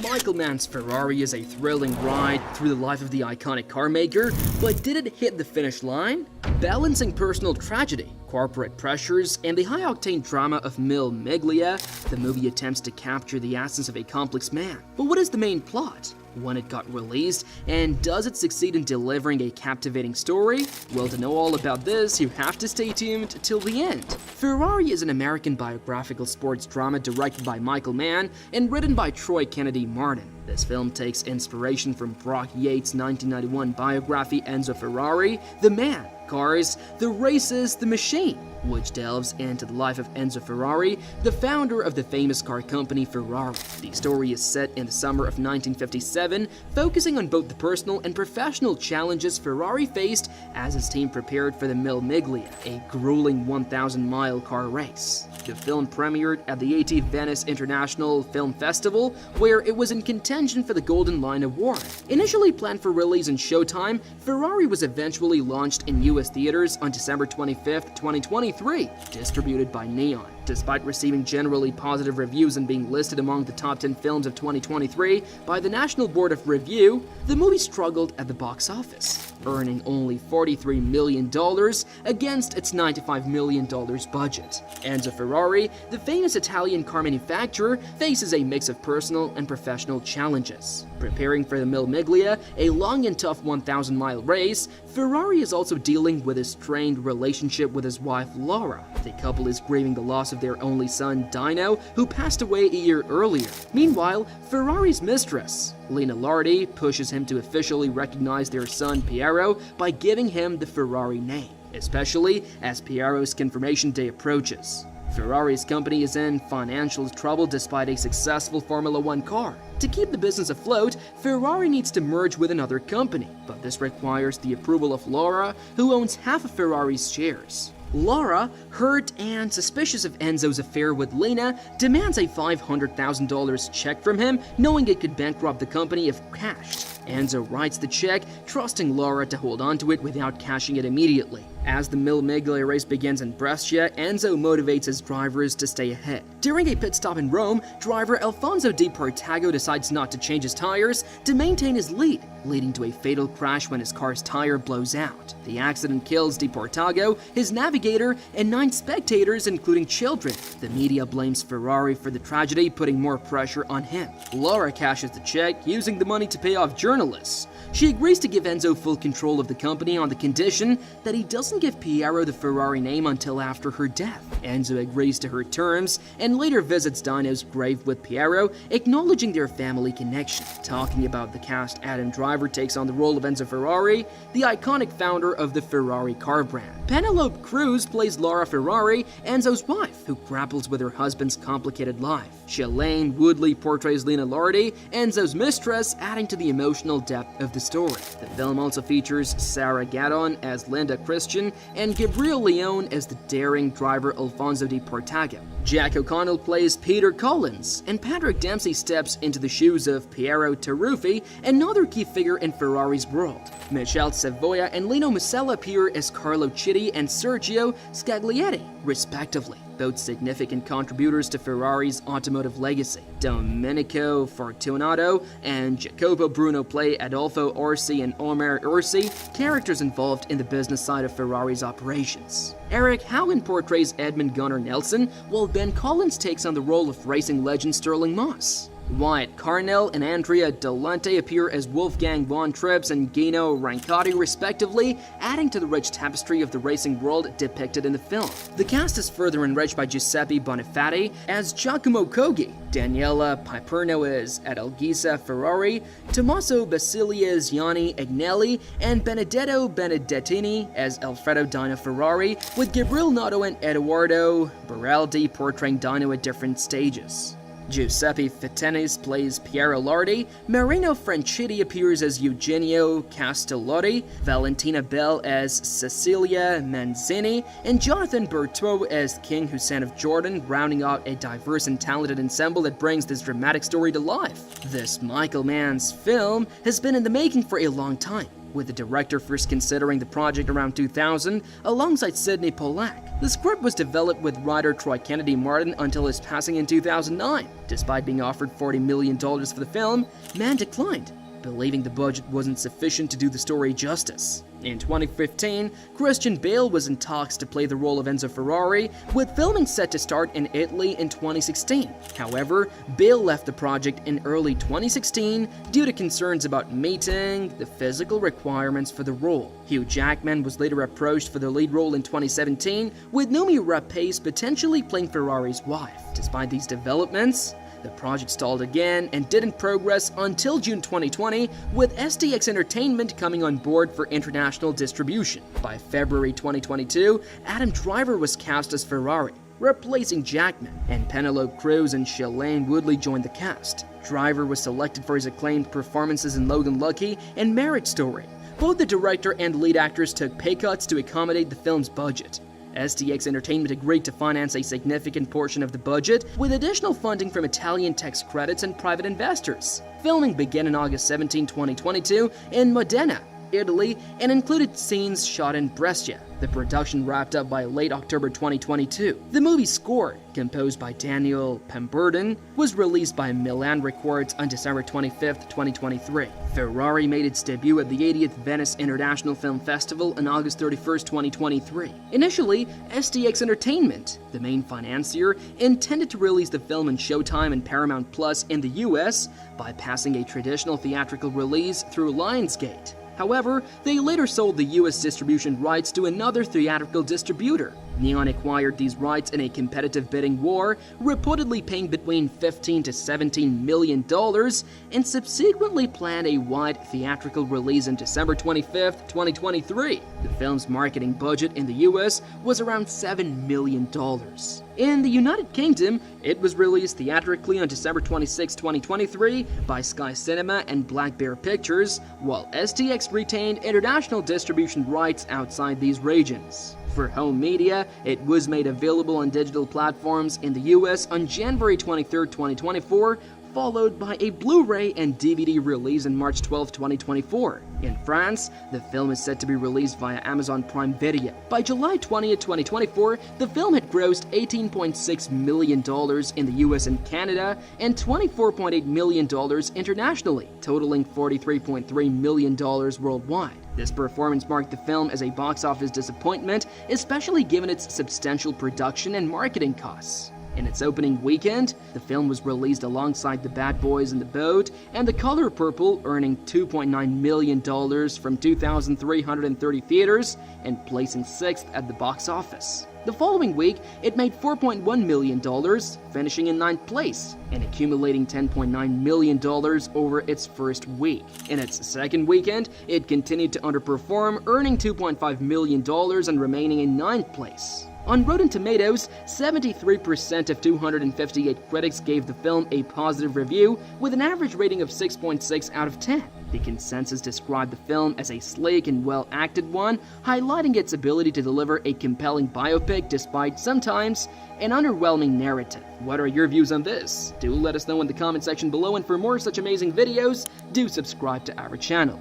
Michael Mann's Ferrari is a thrilling ride through the life of the iconic carmaker, but did it hit the finish line? Balancing personal tragedy, corporate pressures, and the high-octane drama of Mil Miglia, the movie attempts to capture the essence of a complex man. But what is the main plot? When it got released, and does it succeed in delivering a captivating story? Well, to know all about this, you have to stay tuned till the end. Ferrari is an American biographical sports drama directed by Michael Mann and written by Troy Kennedy Martin. This film takes inspiration from Brock Yates' 1991 biography Enzo Ferrari, The Man, Cars, The Races, The Machine, which delves into the life of Enzo Ferrari, the founder of the famous car company Ferrari. The story is set in the summer of 1957, focusing on both the personal and professional challenges Ferrari faced as his team prepared for the Mil Miglia, a grueling 1,000-mile car race. The film premiered at the 18th Venice International Film Festival, where it was in contention for the Golden Lion Award. Initially planned for release in Showtime, Ferrari was eventually launched in US theaters on December 25, 2023, distributed by Neon. Despite receiving generally positive reviews and being listed among the top 10 films of 2023 by the National Board of Review, the movie struggled at the box office, earning only $43 million against its $95 million budget. Enzo Ferrari, the famous Italian car manufacturer, faces a mix of personal and professional challenges. Preparing for the Mil Miglia, a long and tough 1,000-mile race, Ferrari is also dealing with a strained relationship with his wife Laura. The couple is grieving the loss of their only son Dino, who passed away a year earlier. Meanwhile, Ferrari's mistress, Lina Lardi, pushes him to officially recognize their son Piero by giving him the Ferrari name, especially as Piero's confirmation day approaches. Ferrari's company is in financial trouble despite a successful Formula One car. To keep the business afloat, Ferrari needs to merge with another company, but this requires the approval of Laura, who owns half of Ferrari's shares. Laura, hurt and suspicious of Enzo's affair with Lina, demands a $500,000 check from him, knowing it could bankrupt the company if cashed. Enzo writes the check, trusting Laura to hold onto it without cashing it immediately. As the Mil Miglia race begins in Brescia, Enzo motivates his drivers to stay ahead. During a pit stop in Rome, driver Alfonso Di Portago decides not to change his tires to maintain his lead, leading to a fatal crash when his car's tire blows out. The accident kills Di Portago, his navigator, and 9 spectators, including children. The media blames Ferrari for the tragedy, putting more pressure on him. Laura cashes the check, using the money to pay off journalists. She agrees to give Enzo full control of the company on the condition that he doesn't give Piero the Ferrari name until after her death. Enzo agrees to her terms and later visits Dino's grave with Piero, acknowledging their family connection. Talking about the cast, Adam Driver takes on the role of Enzo Ferrari, the iconic founder of the Ferrari car brand. Penelope Cruz plays Laura Ferrari, Enzo's wife, who grapples with her husband's complicated life. Shailene Woodley portrays Lina Lardi, Enzo's mistress, adding to the emotional depth of the story. The film also features Sarah Gadon as Linda Christian and Gabriel Leone as the daring driver Alfonso Di Portago. Jack O'Connell plays Peter Collins, and Patrick Dempsey steps into the shoes of Piero Taruffi, another key figure in Ferrari's world. Michelle Savoia and Lino Musella appear as Carlo Chitti and Sergio Scaglietti, respectively, both significant contributors to Ferrari's automotive legacy. Domenico Fortunato and Jacopo Bruno play Adolfo Orsi and Omer Orsi, characters involved in the business side of Ferrari's operations. Eric Howen portrays Edmund Gunnar Nelson, while Ben Collins takes on the role of racing legend Sterling Moss. Wyatt Carnell and Andrea Dolante appear as Wolfgang von Trips and Gino Rancati, respectively, adding to the rich tapestry of the racing world depicted in the film. The cast is further enriched by Giuseppe Bonifatti as Giacomo Coghi, Daniela Piperno as Adalgisa Ferrari, Tommaso Basile as Gianni Agnelli, and Benedetto Benedettini as Alfredo Dino Ferrari, with Gabriel Noto and Edoardo Beraldi portraying Dino at different stages. Giuseppe Fittenis plays Piero Lardi, Marino Franchitti appears as Eugenio Castellotti, Valentina Bell as Cecilia Manzini, and Jonathan Berthaud as King Hussein of Jordan, rounding out a diverse and talented ensemble that brings this dramatic story to life. This Michael Mann's film has been in the making for a long time. with the director first considering the project around 2000 alongside Sidney Pollack. The script was developed with writer Troy Kennedy Martin until his passing in 2009. Despite being offered $40 million for the film, Mann declined, believing the budget wasn't sufficient to do the story justice. In 2015, Christian Bale was in talks to play the role of Enzo Ferrari, with filming set to start in Italy in 2016. However, Bale left the project in early 2016 due to concerns about meeting the physical requirements for the role. Hugh Jackman was later approached for the lead role in 2017, with Noomi Rapace potentially playing Ferrari's wife. Despite these developments, the project stalled again and didn't progress until June 2020, with STX Entertainment coming on board for international distribution. By February 2022, Adam Driver was cast as Ferrari, replacing Jackman, and Penelope Cruz and Shailene Woodley joined the cast. Driver was selected for his acclaimed performances in Logan Lucky and Marriage Story. Both the director and lead actors took pay cuts to accommodate the film's budget. STX Entertainment agreed to finance a significant portion of the budget, with additional funding from Italian tax credits and private investors. Filming began on August 17, 2022 in Modena, Italy, and included scenes shot in Brescia. The production wrapped up by late October 2022. The movie's score, composed by Daniel Pemberton, was released by Milan Records on December 25, 2023. Ferrari made its debut at the 80th Venice International Film Festival on August 31, 2023. Initially, STX Entertainment, the main financier, intended to release the film on Showtime and Paramount Plus in the US, bypassing a traditional theatrical release through Lionsgate. However, they later sold the US distribution rights to another theatrical distributor. Neon acquired these rights in a competitive bidding war, reportedly paying between $15 to $17 million, and subsequently planned a wide theatrical release on December 25, 2023. The film's marketing budget in the US was around $7 million. In the United Kingdom, it was released theatrically on December 26, 2023 by Sky Cinema and Black Bear Pictures, while STX retained international distribution rights outside these regions. For home media, it was made available on digital platforms in the US on January 23, 2024, followed by a Blu-ray and DVD release on March 12, 2024. In France, the film is set to be released via Amazon Prime Video. By July 20, 2024, the film had grossed $18.6 million in the US and Canada and $24.8 million internationally, totaling $43.3 million worldwide. This performance marked the film as a box office disappointment, especially given its substantial production and marketing costs. In its opening weekend, the film was released alongside The Bad Boys in the Boat and The Color Purple, earning $2.9 million from 2,330 theaters and placing 6th at the box office. The following week, it made $4.1 million, finishing in 9th place and accumulating $10.9 million over its first week. In its second weekend, it continued to underperform, earning $2.5 million and remaining in 9th place. On Rotten Tomatoes, 73% of 258 critics gave the film a positive review, with an average rating of 6.6 out of 10. The consensus described the film as a sleek and well-acted one, highlighting its ability to deliver a compelling biopic despite sometimes an underwhelming narrative. What are your views on this? Do let us know in the comment section below, and for more such amazing videos, do subscribe to our channel.